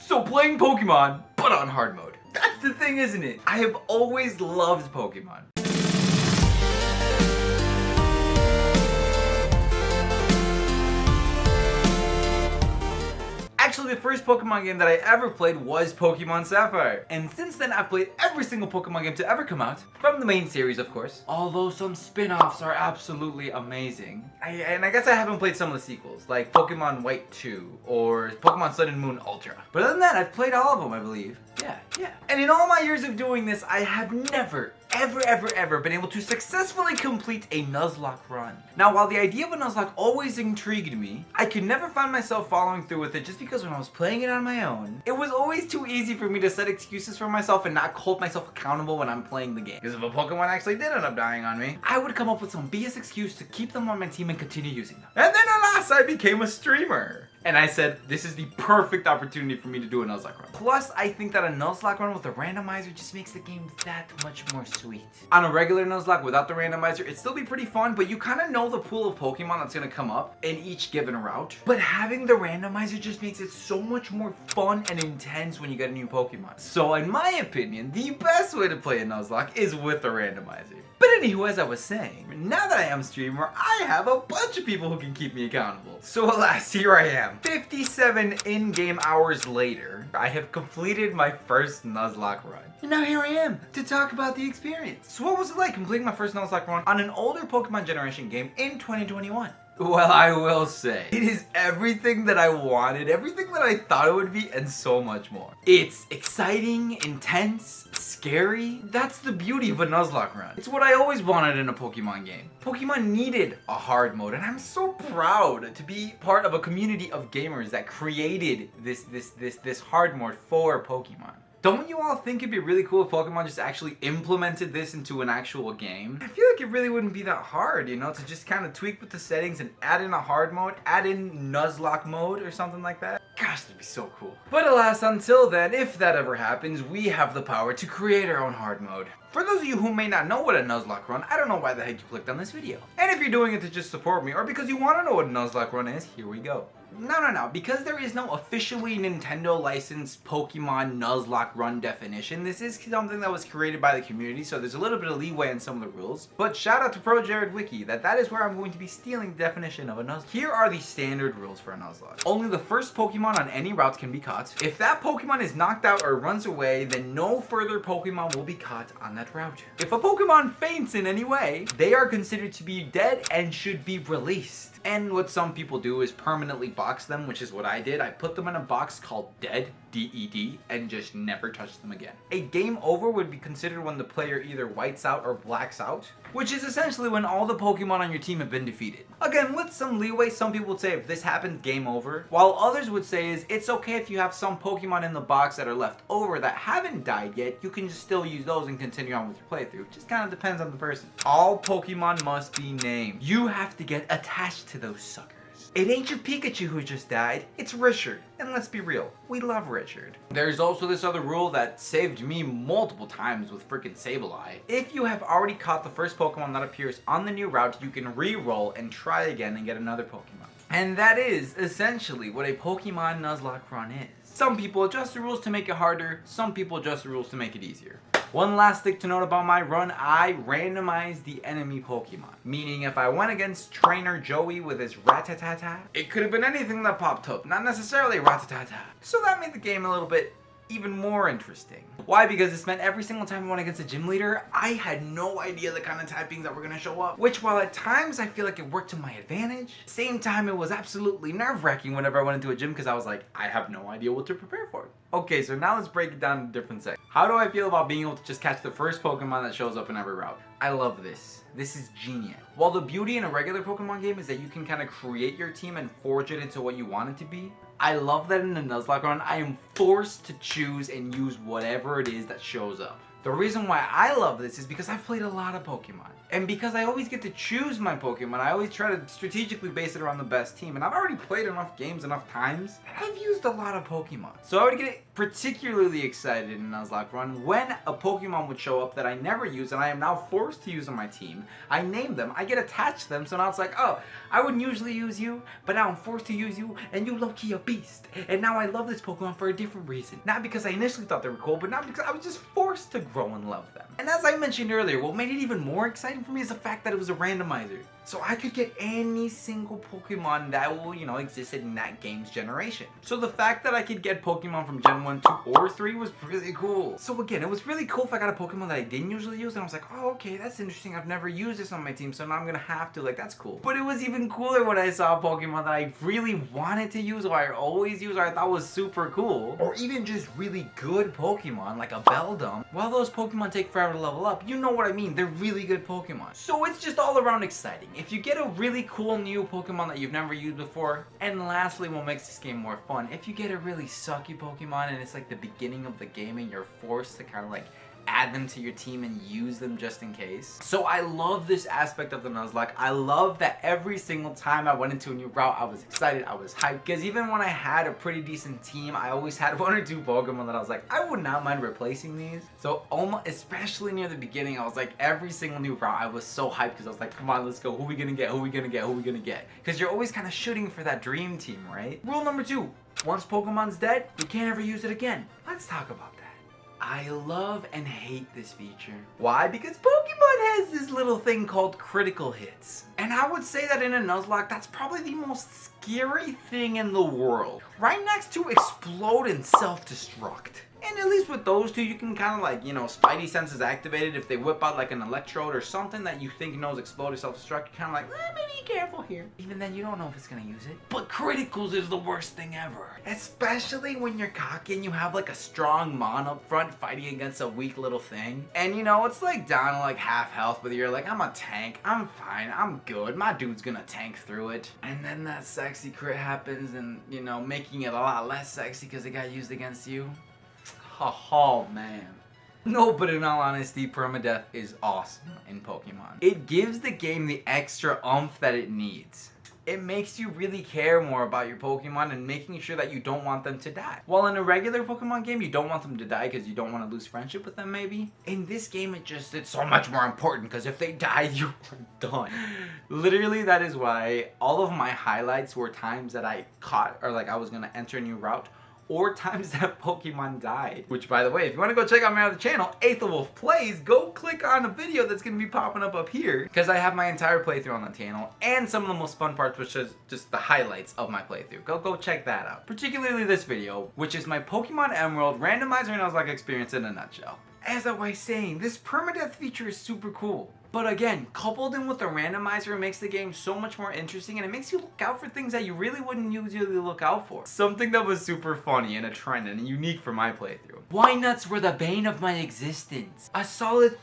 So playing Pokemon, but on hard mode. That's the thing, isn't it? I have always loved Pokemon. Actually, the first Pokemon game that I ever played was Pokemon Sapphire. And since then, I've played every single Pokemon game to ever come out. From the main series, of course. Although some spin-offs are absolutely amazing. And I guess I haven't played some of the sequels, like Pokemon White 2 or Pokemon Sun and Moon Ultra. But other than that, I've played all of them, I believe. Yeah. And in all my years of doing this, I have never, ever been able to successfully complete a Nuzlocke run. Now, while the idea of a Nuzlocke always intrigued me, I could never find myself following through with it just because when I was playing it on my own, it was always too easy for me to set excuses for myself and not hold myself accountable when I'm playing the game. Because if a Pokemon actually did end up dying on me, I would come up with some BS excuse to keep them on my team and continue using them. And then alas, I became a streamer. And I said, this is the perfect opportunity for me to do a Nuzlocke run. Plus, I think that a Nuzlocke run with a randomizer just makes the game that much more sweet. On a regular Nuzlocke without the randomizer, it'd still be pretty fun, but you kind of know the pool of Pokemon that's going to come up in each given route. But having the randomizer just makes it so much more fun and intense when you get a new Pokemon. So in my opinion, the best way to play a Nuzlocke is with a randomizer. But anywho, as I was saying, now that I am a streamer, I have a bunch of people who can keep me accountable. So alas, here I am. 57 in-game hours later, I have completed my first Nuzlocke run. And now here I am to talk about the experience. So what was it like completing my first Nuzlocke run on an older Pokemon generation game in 2021? Well, I will say, it is everything that I wanted, everything that I thought it would be, and so much more. It's exciting, intense, scary. That's the beauty of a Nuzlocke run. It's what I always wanted in a Pokemon game. Pokemon needed a hard mode, and I'm so proud to be part of a community of gamers that created this hard mode for Pokemon. Don't you all think it'd be really cool if Pokemon just actually implemented this into an actual game? I feel like it really wouldn't be that hard, you know, to just kind of tweak with the settings and add in a hard mode, add in Nuzlocke mode or something like that. Gosh, that'd be so cool. But alas, until then, if that ever happens, we have the power to create our own hard mode. For those of you who may not know what a Nuzlocke run, I don't know why the heck you clicked on this video. And if you're doing it to just support me or because you want to know what a Nuzlocke run is, here we go. No. Because there is no officially Nintendo licensed Pokemon Nuzlocke run definition, this is something that was created by the community, so there's a little bit of leeway in some of the rules. But shout out to ProJaredWiki, that is where I'm going to be stealing the definition of a Nuzlocke. Here are the standard rules for a Nuzlocke. Only the first Pokemon on any route can be caught. If that Pokemon is knocked out or runs away, then no further Pokemon will be caught on that route. If a Pokemon faints in any way, they are considered to be dead and should be released. And what some people do is permanently box them, which is what I did. I put them in a box called Dead, D-E-D, and just never touched them again. A game over would be considered when the player either whites out or blacks out, which is essentially when all the Pokemon on your team have been defeated. Again, with some leeway, some people would say if this happens, game over, while others would say is it's okay if you have some Pokemon in the box that are left over that haven't died yet, you can just still use those and continue on with your playthrough. It just kind of depends on the person. All Pokemon must be named. You have to get attached to those suckers. It ain't your Pikachu who just died, it's Richard. And let's be real, we love Richard. There's also this other rule that saved me multiple times with freaking Sableye. If you have already caught the first Pokemon that appears on the new route, you can re-roll and try again and get another Pokemon. And that is essentially what a Pokemon Nuzlocke run is. Some people adjust the rules to make it harder, some people adjust the rules to make it easier. One last thing to note about my run, I randomized the enemy Pokemon. Meaning if I went against Trainer Joey with his Rattata, it could have been anything that popped up, not necessarily Rattata. So that made the game a little bit even more interesting. Why? Because this meant every single time I went against a gym leader, I had no idea the kind of typings that were going to show up. Which, while at times I feel like it worked to my advantage, same time it was absolutely nerve-wracking whenever I went into a gym because I was like, I have no idea what to prepare for. Okay, so now let's break it down into different sections. How do I feel about being able to just catch the first Pokemon that shows up in every route? I love this. This is genius. While the beauty in a regular Pokemon game is that you can kind of create your team and forge it into what you want it to be, I love that in the Nuzlocke run, I am forced to choose and use whatever it is that shows up. The reason why I love this is because I've played a lot of Pokemon. And because I always get to choose my Pokemon, I always try to strategically base it around the best team. And I've already played enough games enough times that I've used a lot of Pokemon. So I would get particularly excited in Nuzlocke run when a Pokemon would show up that I never use and I am now forced to use on my team. I name them, I get attached to them, so now it's like, oh, I wouldn't usually use you, but now I'm forced to use you, and you low-key a beast. And now I love this Pokemon for a different reason. Not because I initially thought they were cool, but not because I was just forced to grow and love them. And as I mentioned earlier, what made it even more exciting for me is the fact that it was a randomizer. So I could get any single Pokemon that will, existed in that game's generation. So the fact that I could get Pokemon from Gen 1, 2, or 3 was really cool. So again, it was really cool if I got a Pokemon that I didn't usually use, and I was like, oh, okay, that's interesting. I've never used this on my team, so now I'm gonna have to, that's cool. But it was even cooler when I saw a Pokemon that I really wanted to use, or I always use, or I thought was super cool, or even just really good Pokemon, like a Beldum. While those Pokemon take forever to level up, you know what I mean, they're really good Pokemon. So it's just all around exciting. If you get a really cool new Pokemon that you've never used before, and lastly what makes this game more fun, if you get a really sucky Pokemon and it's like the beginning of the game and you're forced to kind of add them to your team and use them just in case. So I love this aspect of the Nuzlocke. I love that every single time I went into a new route, I was excited, I was hyped, because even when I had a pretty decent team, I always had 1 or 2 Pokemon that I was like, I would not mind replacing these. So almost, especially near the beginning, I was like, every single new route, I was so hyped because I was like, come on, let's go. Who are we gonna get? Who are we gonna get? Who are we gonna get? Because you're always kind of shooting for that dream team, right? Rule number 2, once Pokemon's dead, you can't ever use it again. Let's talk about that. I love and hate this feature. Why? Because Pokemon has this little thing called critical hits. And I would say that in a Nuzlocke, that's probably the most scary thing in the world. Right next to explode and self-destruct. And at least with those two, you can kind of Spidey senses activated. If they whip out an electrode or something that you think knows explode or self-destruct, you're kind of maybe be careful here. Even then, you don't know if it's gonna use it. But criticals is the worst thing ever. Especially when you're cocky and you have a strong Mon up front fighting against a weak little thing. And it's down to half health, but you're I'm a tank, I'm fine, I'm good, my dude's gonna tank through it. And then that sexy crit happens and, making it a lot less sexy because it got used against you. Oh man. No, but in all honesty, permadeath is awesome in Pokemon. It gives the game the extra oomph that it needs. It makes you really care more about your Pokemon and making sure that you don't want them to die. While in a regular Pokemon game, you don't want them to die because you don't want to lose friendship with them maybe. In this game, it's so much more important because if they die, you are done. Literally, that is why all of my highlights were times that I caught or I was going to enter a new route, or times that Pokemon died. Which, by the way, if you want to go check out my other channel, Aethel Wolf Plays, go click on a video that's going to be popping up here, because I have my entire playthrough on that channel, and some of the most fun parts, which is just the highlights of my playthrough. Go check that out. Particularly this video, which is my Pokemon Emerald randomizer Nuzlocke experience in a nutshell. As I was saying, this permadeath feature is super cool. But again, coupled in with the randomizer, it makes the game so much more interesting, and it makes you look out for things that you really wouldn't usually look out for. Something that was super funny and a trend and unique for my playthrough. Wynuts were the bane of my existence. A solid,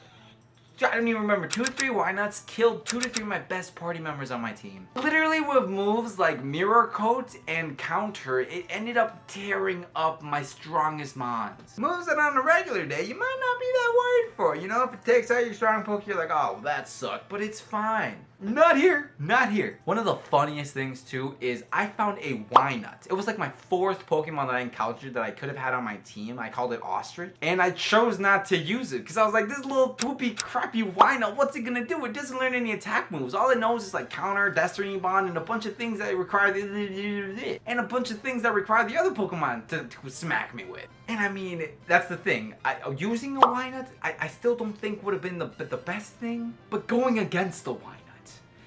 I don't even remember, 2 or 3 Wynuts killed 2 to 3 of my best party members on my team. Literally with moves like Mirror Coat and Counter, it ended up tearing up my strongest Mons. Moves that on a regular day you might not be that worried for. If it takes out your strong Poke, you're like, oh, that sucked, but it's fine. Not here, not here. One of the funniest things too is I found a Wynut. It was my 4th Pokemon that I encountered that I could have had on my team. I called it Ostrich, and I chose not to use it because I was like, this little poopy crappy Wynut, what's it gonna do? It doesn't learn any attack moves. All it knows is Counter, Destiny Bond, and a bunch of things that require and a bunch of things that require the other Pokemon to smack me with. And I mean, that's the thing. Using a Wynut, I still don't think would have been the best thing, but going against the Wynut.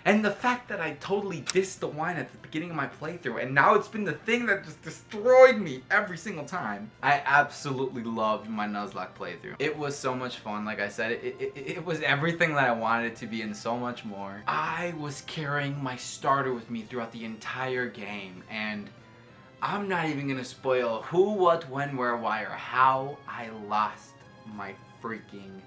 And the fact that I totally dissed the Wynut at the beginning of my playthrough, and now it's been the thing that just destroyed me every single time. I absolutely loved my Nuzlocke playthrough. It was so much fun, like I said. It was everything that I wanted it to be and so much more. I was carrying my starter with me throughout the entire game, and I'm not even gonna spoil who, what, when, where, why, or how I lost my freaking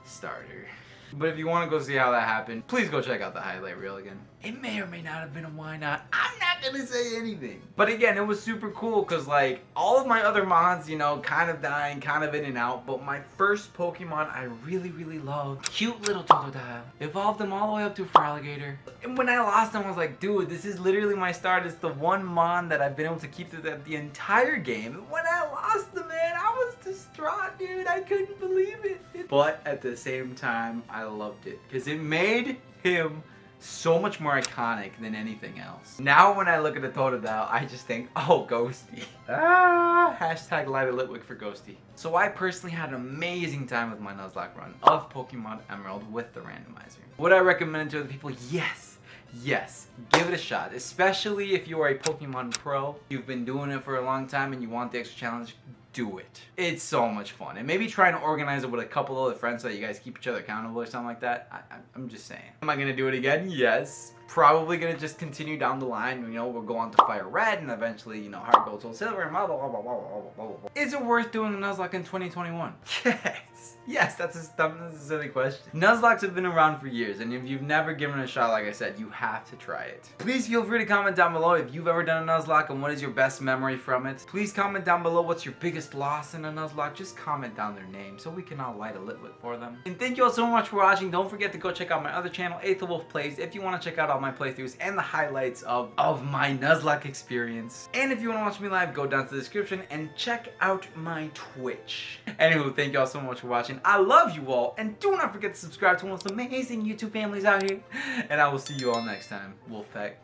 starter. But if you want to go see how that happened, please go check out the highlight reel again. It may or may not have been a why not. I'm not gonna say anything. But again, it was super cool because like all of my other mods, you know, kind of dying, kind of in and out. But my first Pokemon I really loved, cute little Totodile, evolved him all the way up to a Feraligatr. And when I lost him, I was like, dude, this is literally my start. It's the one mon that I've been able to keep through the entire game. And when I lost him, man, I was distraught, dude. I couldn't believe it. But at the same time, I loved it because it made him so much more iconic than anything else. Now when I look at the Totodile, I just think, oh, Ghosty. Hashtag Light a Litwick for Ghosty. So I personally had an amazing time with my Nuzlocke run of Pokemon Emerald with the randomizer. Would I recommend it to other people? Yes. Yes, give it a shot, especially if you are a Pokemon pro. You've been doing it for a long time and you want the extra challenge. Do it. It's so much fun. And maybe try and organize it with a couple other friends so that you guys keep each other accountable or something like that. I'm just saying. Am I going to do it again? Yes. Probably going to just continue down the line. You know, we'll go on to Fire Red and eventually, you know, Heart Gold, Soul Silver and blah, blah, blah, blah, blah, blah, blah, blah. Is it worth doing a Nuzlocke in 2021? Yes. Yes, that's a dumb, that's a silly question. Nuzlocks have been around for years, and if you've never given it a shot, like I said, you have to try it. Please feel free to comment down below if you've ever done a Nuzlocke and what is your best memory from it. Please comment down below what's your biggest loss in a Nuzlocke. Just comment down their name so we can all light a Litwick for them. And thank you all so much for watching. Don't forget to go check out my other channel, Aethel Wolf Plays, if you want to check out all my playthroughs and the highlights of my Nuzlocke experience. And if you want to watch me live, go down to the description and check out my Twitch. Anywho, thank you all so much for watching. I love you all, and do not forget to subscribe to one of the amazing YouTube families out here. And I will see you all next time. Wolfpack.